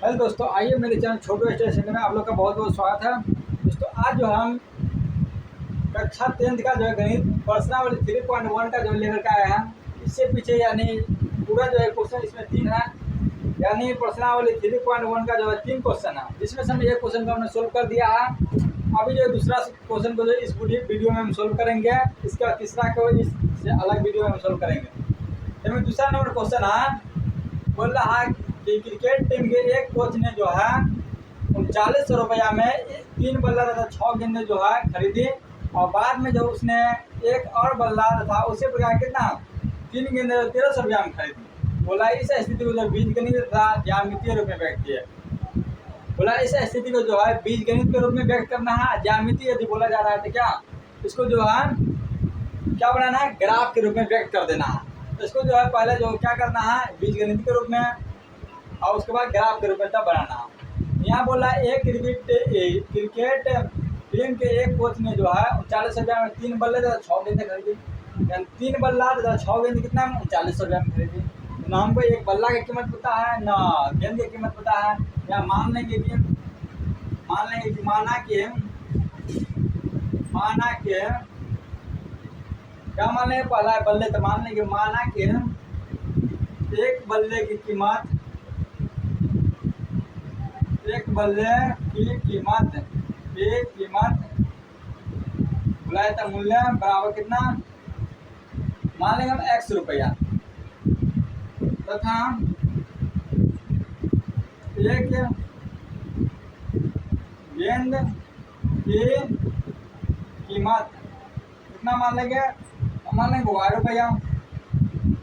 Hello दोस्तों, आइए मेरे चैनल छोटू स्टेशन में आप लोग का बहुत बहुत स्वागत है। दोस्तों आज जो हम कक्षा 10th का जो है गणित प्रश्नावली 3.1 का जो लेकर के आए हैं। इससे पीछे यानी पूरा जो है क्वेश्चन इसमें 3 है, यानी प्रश्नावली 3.1 का जो है 3 क्वेश्चन है, जिसमें से हम एक क्वेश्चन को हमने सोल्व कर दिया है। अभी जो दूसरा क्वेश्चन को जो इस वीडियो में हम सोल्व करेंगे, इसका तीसरा को इससे अलग वीडियो में हम सोल्व करेंगे। इसमें दूसरा नंबर क्वेश्चन है, बोल रहा है कि क्रिकेट टीम के एक कोच ने जो है 3900 रुपया में 3 बल्ला तथा 6 गेंदें जो है खरीदी, और बाद में जो उसने एक और बल्ला था उसी प्रकार कितना 3 गेंदें 1300 रुपया में खरीदी। बोला इस स्थिति को जो बीजगणित तथा ज्यामितीय रूप में व्यक्त किया। बोला इस स्थिति को जो है बीजगणित के रूप में व्यक्त करना है, ज्यामितीय यदि बोला जा रहा है तो क्या इसको जो है क्या बनाना है, ग्राफ के रूप में व्यक्त कर देना है। तो इसको जो है पहले जो क्या करना है बीजगणित के रूप में और उसके बाद ग्राफ के रूप में तब बनाना है। यहाँ बोला एक क्रिकेट टीम के एक कोच ने जो है 3900 रुपया में 3 बल्ले तथा 6 गेंदें खरीदी, यानी 3 बल्ला तथा 6 गेंद कितना में 3900 रुपया में खरीदी। ना हमको एक बल्ला की कीमत पता है ना गेंद की कीमत पता है, या मान लेंगे कि माना के क्या मान लेंगे, पहला है बल्ले, तो मान लेंगे माना के एक बल्ले की कीमत बुलाए तो मूल्य बराबर कितना मान लेंगे हम x रुपया, तथा एक गेंद की कीमत कितना मान लेंगे y रुपया,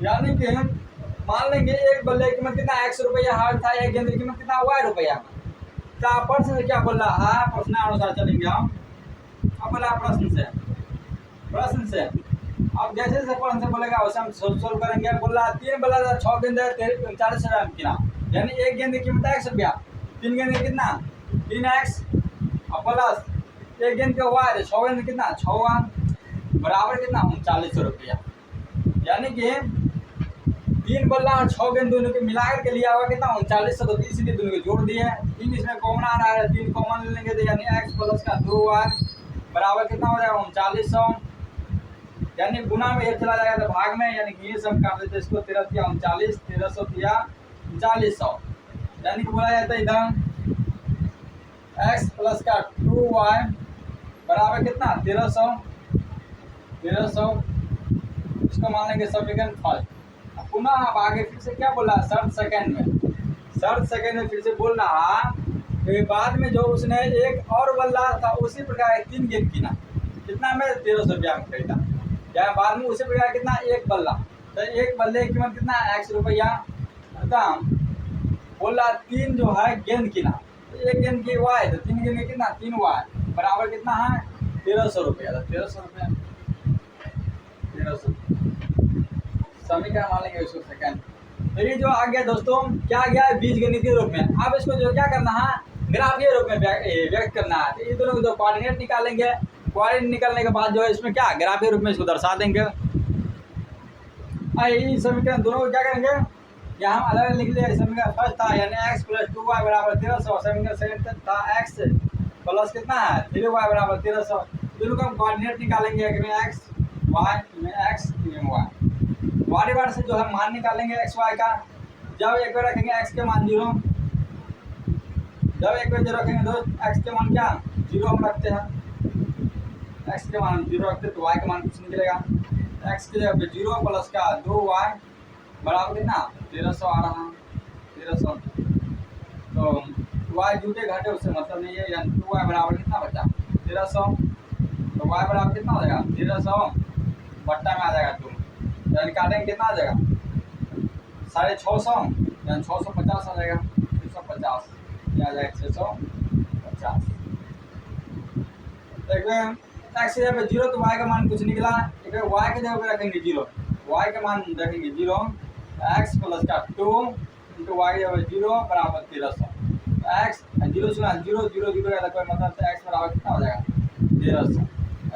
यानी कि मान लेंगे एक बल्ले की कीमत कितना x रुपया हार था, एक गेंद की कीमत कितना y रुपया। प्रश्न से क्या बोल रहा है, प्रश्न अनुसार चलेंगे हम। अब बोला प्रश्न से अब जैसे जैसे प्रश्न से बोलेगा वैसे हम सोल्व करेंगे। बोल रहा 3 बल्ला 6 गेंद 3900 रुपया में किना, यानी एक गेंद की कीमत x रुपया, 3 गेंद कितना 3x, और प्लस एक गेंद का y, 6 गेंद कितना 6y बराबर कितना 3900 रुपया। यानी कि 3 बल्ला और 6 गेंद दोनों के मिलाकर के लिया हुआ कितना 3900, तो इसलिए दोनों को जोड़ दिए। 3 इसमें कॉमन आ रहा है, 3 कॉमन ले लेंगे तो यानी x प्लस का 2y बराबर कितना हो जाएगा 3900, यानी गुना में ये चला जाएगा तो भाग में, यानी कि ये सब काट देते इसको 13 तिया 39, 1300 तिया 3900, यानी कि बोला जाता है इधर x प्लस का 2y बराबर कितना 1300 इसको मान लेंगे समीकरण फर्स्ट। पुनः अब आगे फिर से क्या बोल रहा है शर्त सेकंड में फिर से बोल रहा कि बाद में जो उसने एक और बल्ला था उसी प्रकार 3 गेंद किना, कितना में 1300 रुपया में खरीदा, या बाद में उसी प्रकार कितना एक बल्ला, तो एक बल्ले की कीमत कितना x रुपया, बोल रहा 3 जो है गेंद किना, तो एक गेंद की y, तो 3 गेंद की कितना 3y बराबर कितना है 1300 रुपया, तो 1300 रुपया समीकरण मान लेंगे इसको सेकंड। तो ये जो आ गया दोस्तों क्या आ गया बीजगणितीय रूप में। अब इसको जो क्या करना है ग्राफीय रूप में व्यक्त करना है। तो ये दोनों जो कोऑर्डिनेट निकालेंगे, कोऑर्डिनेट निकालने के बाद जो है इसमें क्या ग्राफीय रूप में इसको दर्शा देंगे। ये समीकरण दोनों को क्या करेंगे यहाँ हम अलग लिख लिया। समीकरण फर्स्ट था यानी x प्लस 2y बराबर 1300, समीकरण सेकंड था x प्लस कितना है 3y बराबर 1300। दोनों का हम कोऑर्डिनेट निकालेंगे, x y में x में y, वारी बार से जो है मान निकालेंगे x y का। जब एक बार रखेंगे x के मान 0, जब एक बार 0 रखेंगे तो x के मान क्या 0 हम रखते हैं, x के मान 0 रखते तो y का मान कुछ निकलेगा। x की जगह पे 0 प्लस का 2y बराबर कितना 1300 आ रहा है 1300, तो y जुटे घटे उससे मतलब नहीं है, यानी 2y बराबर कितना बचा 1300, तो y बराबर कितना हो जाएगा 1300 बट्टा में आ जाएगा 2, यानी काटेंगे कितना आ जाएगा 650, यानी 650 आ जाएगा 650, क्या आ जाएगा 650। तो एक बार x की जगह पे 0 तो y का मान कुछ निकला, एक बार y की जगह पे रखेंगे 0, y का मान रखेंगे 0, x प्लस का 2 इंटू y की जगह 0 बराबर 1300, x 0 सुना 0 0 0 का कोई मतलब तो x बराबर कितना हो जाएगा 1300,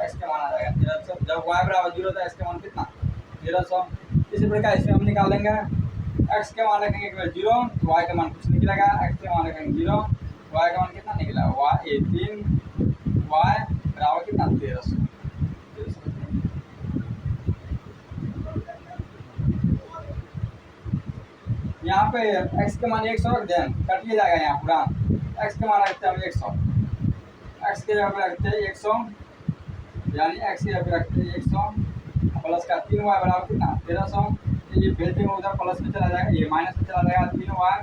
x का मान आ जाएगा 1300। जब y बराबर 0 तो x का मान कितना 1300। इसी प्रकार इसमें हम निकालेंगे एक्स के मान रखेंगे केवल 0 तो वाई का मान कुछ निकलेगा। एक्स के मान रखेंगे 0, वाई का मान कितना निकला, वाई 3 वाई बराबर कितना 1300। यहाँ पे एक्स के मान 100 रख दें, कट लिया जाएगा यहाँ पूरा। एक्स के मान रखते हैं हम 100, एक्स के जगह पे रखते हैं 100, यानी एक्स के जगह पे रखते हैं 100 प्लस का 3 वाई बराबर कितना 1300। ये भेज देंगे उधर, प्लस में चला जाएगा, ये माइनस में चला जाएगा। 3 वाई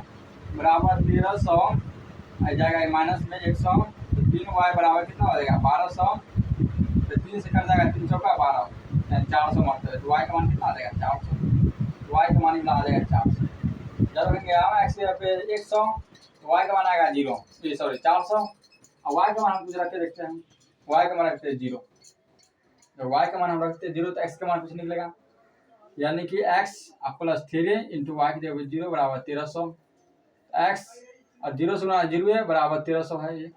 बराबर 1300 आ जाएगा, ये माइनस में 100। 3 वाई बराबर कितना हो जाएगा 1200, तो 3 से कट जाएगा, 3 चौका 12, यानी 400 मारते हैं। तो वाई का मान कितना आ जाएगा 400, वाई का मान आ जाएगा 400। जब रखेंगे हम एक्स के पे 100 तो वाई का मान आएगा 0, सॉरी 400, और वाई का मान हम कुछ रख के देखते हैं। वाई का मान रखते हैं 0, जब वाई का मान हम रखते हैं 0 तो एक्स का मान कुछ निकलेगा, यानी कि एक्स प्लस 3 इंटू वाई की जगह 0 बराबर 1300। एक्स और 0 से गुणा 0 है बराबर 1300 है, ये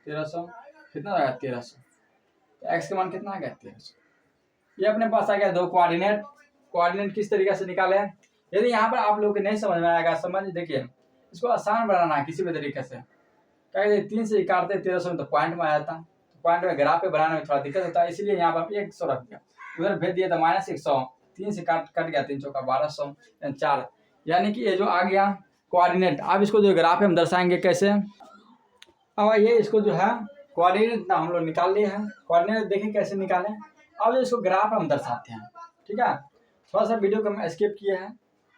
1300 कितना आ गया 1300। तो एक्स का मान कितना आ गया 1300। ये अपने पास आ गया दो कोऑर्डिनेट। कोऑर्डिनेट किस तरीके से निकाले, यदि यहाँ पर आप लोग को नहीं समझ में आएगा, समझ देखिए इसको आसान बनाना है किसी भी तरीके से। क्या 3 से काटते 1300 में तो पॉइंट में आ जाता, तो पॉइंट में ग्राफ पे बनाने में थोड़ा दिक्कत होता है, इसलिए यहाँ पर 100 रख दिया, उधर भेज दिया तो -100, 3 से कट गया, 3 चौका 1200 4, यानी कि ये जो आ गया कोऑर्डिनेट। अब इसको जो ग्राफ है हम दर्शाएंगे कैसे। अब ये इसको जो है कोऑर्डिनेट हम लोग निकाल लिए हैं, कोऑर्डिनेट देखें कैसे निकालें। अब जो इसको ग्राफ हम दर्शाते हैं, ठीक है। थोड़ा सा वीडियो को हम स्किप किए हैं,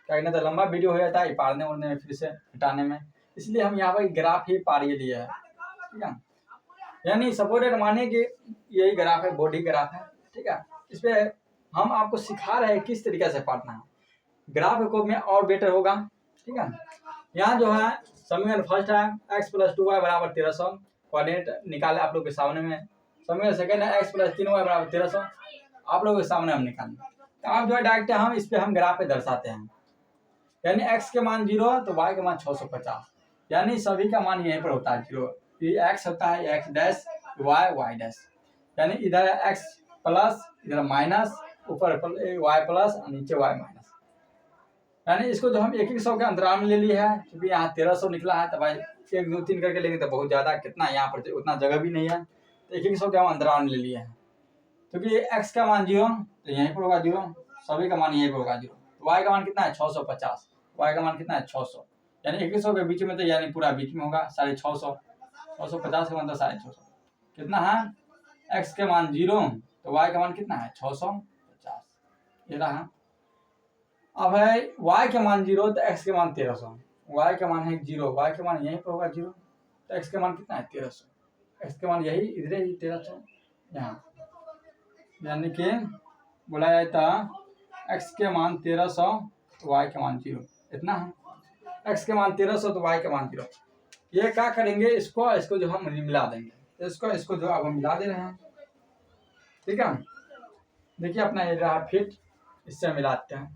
क्या नहीं तो लंबा वीडियो हो जाता है पारने उड़ने में, फिर से हटाने में, इसलिए हम यहाँ पर ग्राफ ही पारिए लिए है, ठीक है। यानी सपोर्टेड माने कि यही ग्राफ है, बॉडी ग्राफ है, ठीक है। इस पर हम आपको सिखा रहे हैं किस तरीके से पढ़ना है, ग्राफ को में और बेटर होगा, ठीक है। यहाँ जो है समीकरण फर्स्ट है x + 2y बराबर 1300, कोऑर्डिनेट निकाले आप लोग के सामने में। समीकरण सेकंड है x + 3y बराबर 1300, आप लोगों के सामने हम निकालेंगे। अब जो है डायरेक्ट हम इस पे हम ग्राफ पे दर्शाते हैं, यानी x के मान 0 तो y का मान 650, यानी सभी का मान यहीं पर होता है 0। ये x होता है x डैश, y डैश, यानी इधर x प्लस, इधर माइनस, ऊपर y प्लस और नीचे y माइनस। यानी इसको जो हम 1-100 के अंतराल में ले लिए है, क्योंकि यहाँ 1300 निकला है, तो भाई 1 2 3 करके लेंगे तो बहुत ज़्यादा, कितना यहाँ पर उतना जगह भी नहीं है, तो 1-100 के हम अंतराल में ले लिए हैं। क्योंकि ये x का मान 0 तो यहीं पर होगा 0, सभी का मान यहीं पर होगा 0। तो y का मान कितना है 650, y का मान कितना है 600, यानी 1-100 के बीच में, तो यानी पूरा बीच में होगा 650, 650 का मतलब 650 कितना है, x के मान 0 तो y का मान कितना है 650, ये रहा। अब है y के मान 0 तो x के मान 1300, y का मान है 0, y के मान यहीं पर होगा 0, तो x के मान कितना है 1300, x के मान यही इधर ही 1300 यहाँ, यानी कि बोला जाता है x के मान 1300 तो y के मान 0, इतना है। x के मान 1300 तो y के मान 0। ये क्या करेंगे, इसको जो हम मिला देंगे, इसको जो अब हम मिला दे रहे हैं, ठीक है। देखिए अपना ये रहा फिट, इससे मिलाते हैं।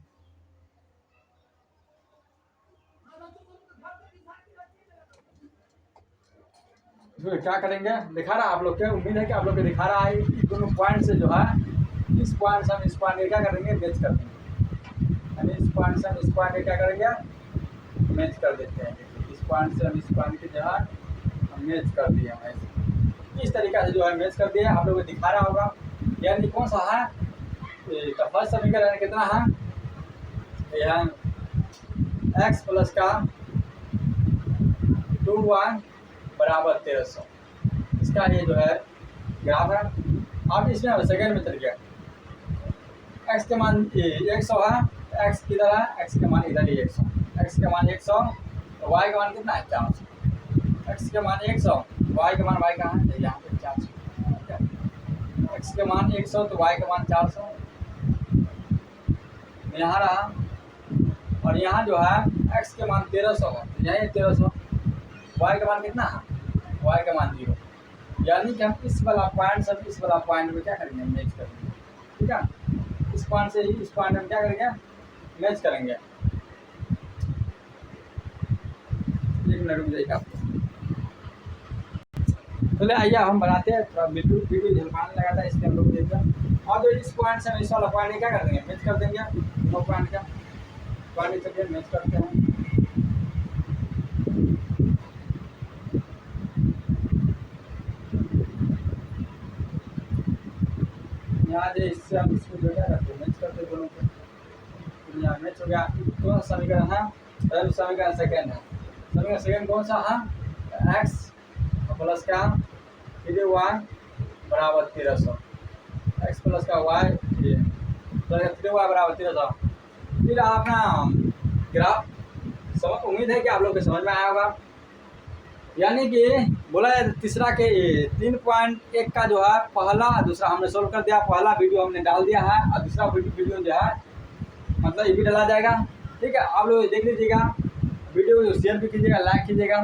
क्या करेंगे, दिखा रहा आप लोग के, उम्मीद है कि आप लोग के दिखा रहा है। दोनों पॉइंट से जो है, इस पॉइंट से हम इस पॉइंट क्या करेंगे, मैच कर देंगे, यानी इस पॉइंट से हम इस पॉइंट क्या करेंगे, मैच कर देते हैं। इस पॉइंट से हम इस पॉइंट के जो है हम मैच कर दिए हैं, इस तरीके से जो है मैच कर दिया, आप लोग को दिखा रहा होगा। यानी कौन सा है, तो फर्स्ट समीकरण कितना है, यह x प्लस का 2y बराबर 1300, इसका ये जो है ग्राफ है। अब इसमें सेकंड में चल गया, x के मान 100 है, x किधर है, x के मान इधर ही 100, x के मान 100 तो y का मान कितना है 400, x के मान 100, y का मान y कहाँ है, यहाँ पे 400, x के मान 100 तो y का मान 400 यहाँ रहा। और यहाँ जो है x के मान 1300 है, यही 1300, y का मान कितना है, y का मान 0, यानी कि हम इस वाला पॉइंट से इस वाला पॉइंट में क्या करेंगे, मैच करेंगे, ठीक है। इस पॉइंट से इस पॉइंट में क्या करेंगे, मैच करेंगे। एक मिनट रुक जाइए आपको, चलिए आइए हम बनाते हैं, थोड़ा बिल्कुल वीडियो झलकाने लगा था, इसलिए हम लोग देखते हैं। और जो इस पॉइंट से इस वाला पॉइंट क्या कर देंगे, मैच कर देंगे, दो पॉइंट का। पानी चलिए मैच करते हैं। यहाँ जो इससे हम इसको जो क्या करते हैं मैच करते दोनों को। तो यहाँ मैच हो गया। कौन सा समीकरण है? पहला समीकरण सेकेंड है। समीकरण सेकेंड कौन सा है? एक्स प्लस का 3y बराबर 1300। एक्स प्लस का वाई ये 3y बराबर 1300। फिर अपना ग्राफ उम्मीद है कि आप लोग को समझ में आया होगा। यानी कि बोला है तीसरा के 3.1 का जो है पहला दूसरा हमने सोल्व कर दिया। पहला वीडियो हमने डाल दिया है और दूसरा वीडियो जो है मतलब ये भी डाला जाएगा। ठीक है, आप लोग देख लीजिएगा, वीडियो को शेयर भी कीजिएगा, लाइक कीजिएगा।